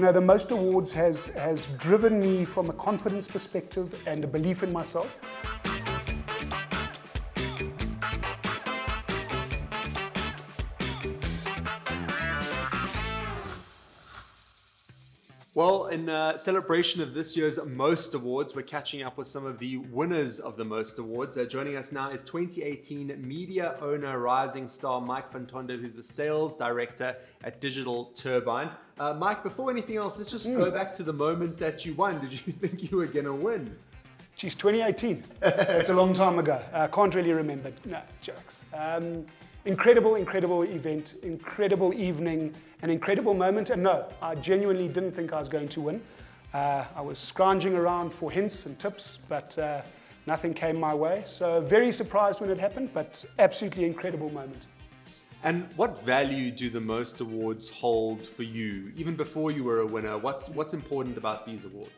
the Most Awards has driven me from a confidence perspective and a belief in myself. Well, in celebration of this year's Most Awards, we're catching up with some of the winners of the Most Awards. Joining us now is 2018 Media Owner Rising Star Mike von Tonder, who's the Sales Director at Digital Turbine. Mike, before anything else, let's just go back to the moment that you won. Did you think you were going to win? Geez, 2018. It's a long time ago. I can't really remember. No, jokes. Incredible event, incredible evening, an incredible moment. And no, I genuinely didn't think I was going to win. I was scrounging around for hints and tips, but nothing came my way. So very surprised when it happened, but absolutely incredible moment. And what value do the Most Awards hold for you? Even before you were a winner, what's important about these awards?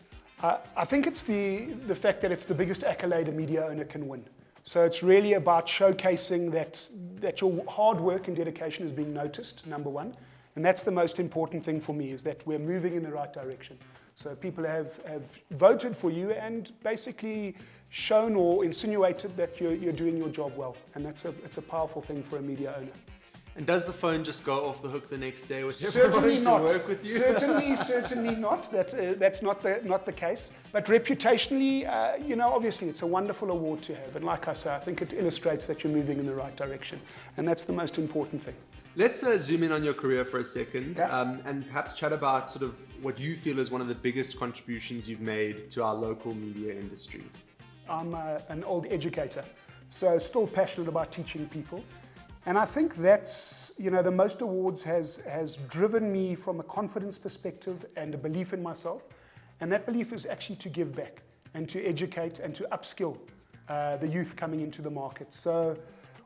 I think it's the fact that it's the biggest accolade a media owner can win. So it's really about showcasing that your hard work and dedication is being noticed, number one. And that's the most important thing for me, is that we're moving in the right direction. So people have voted for you and basically shown or insinuated that you're doing your job well. And it's a powerful thing for a media owner. And does the phone just go off the hook the next day with Certainly not. to work with you? Certainly not. That's not the case. But reputationally, obviously it's a wonderful award to have. And like I say, I think it illustrates that you're moving in the right direction. And that's the most important thing. Let's zoom in on your career for a second, yeah. And perhaps chat about sort of what you feel is one of the biggest contributions you've made to our local media industry. I'm an old educator, so still passionate about teaching people. And I think that's, the Most Awards has driven me from a confidence perspective and a belief in myself. And that belief is actually to give back and to educate and to upskill the youth coming into the market,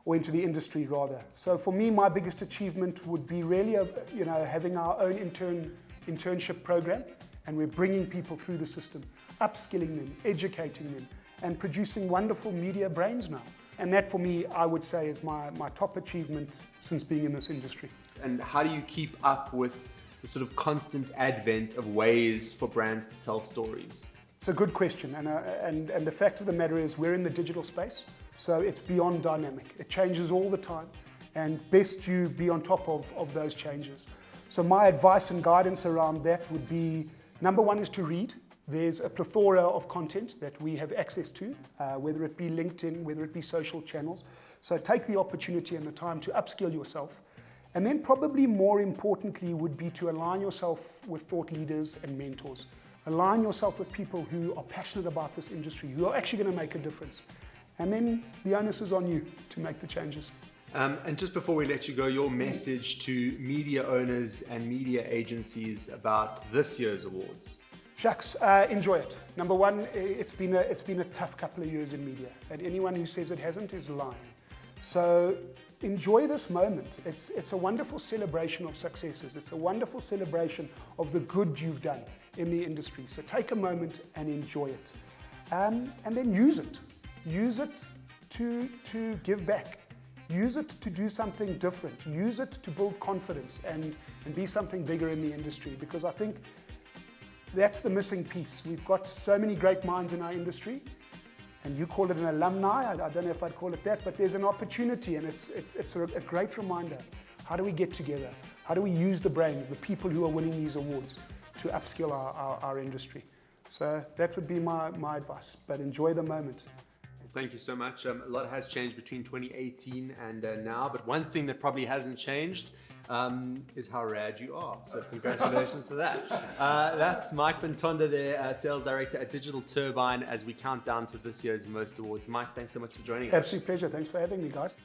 or into the industry rather. So for me, my biggest achievement would be really, having our own internship program, and we're bringing people through the system, upskilling them, educating them, and producing wonderful media brains now. And that, for me, I would say is my top achievement since being in this industry. And how do you keep up with the sort of constant advent of ways for brands to tell stories? It's a good question. And the fact of the matter is we're in the digital space, so it's beyond dynamic. It changes all the time, and best you be on top of those changes. So my advice and guidance around that would be, number one is to read. There's a plethora of content that we have access to, whether it be LinkedIn, whether it be social channels. So take the opportunity and the time to upskill yourself. And then probably more importantly would be to align yourself with thought leaders and mentors. Align yourself with people who are passionate about this industry, who are actually going to make a difference. And then the onus is on you to make the changes. And just before we let you go, your message to media owners and media agencies about this year's awards. Shucks, enjoy it. Number one, it's been a tough couple of years in media, and anyone who says it hasn't is lying. So enjoy this moment. It's a wonderful celebration of successes. It's a wonderful celebration of the good you've done in the industry. So take a moment and enjoy it, and then use it. Use it to give back. Use it to do something different. Use it to build confidence and be something bigger in the industry, because I think that's the missing piece. We've got so many great minds in our industry, and you call it an alumni. I don't know if I'd call it that, but there's an opportunity, and it's a great reminder. How do we get together? How do we use the brains, the people who are winning these awards, to upskill our industry? So that would be my advice, but enjoy the moment. Thank you so much. A lot has changed between 2018 and now, but one thing that probably hasn't changed is how rad you are. So congratulations to that. That's Mike von Tonder there, Sales Director at Digital Turbine, as we count down to this year's Most Awards. Mike, thanks so much for joining us. Absolute pleasure. Thanks for having me, guys.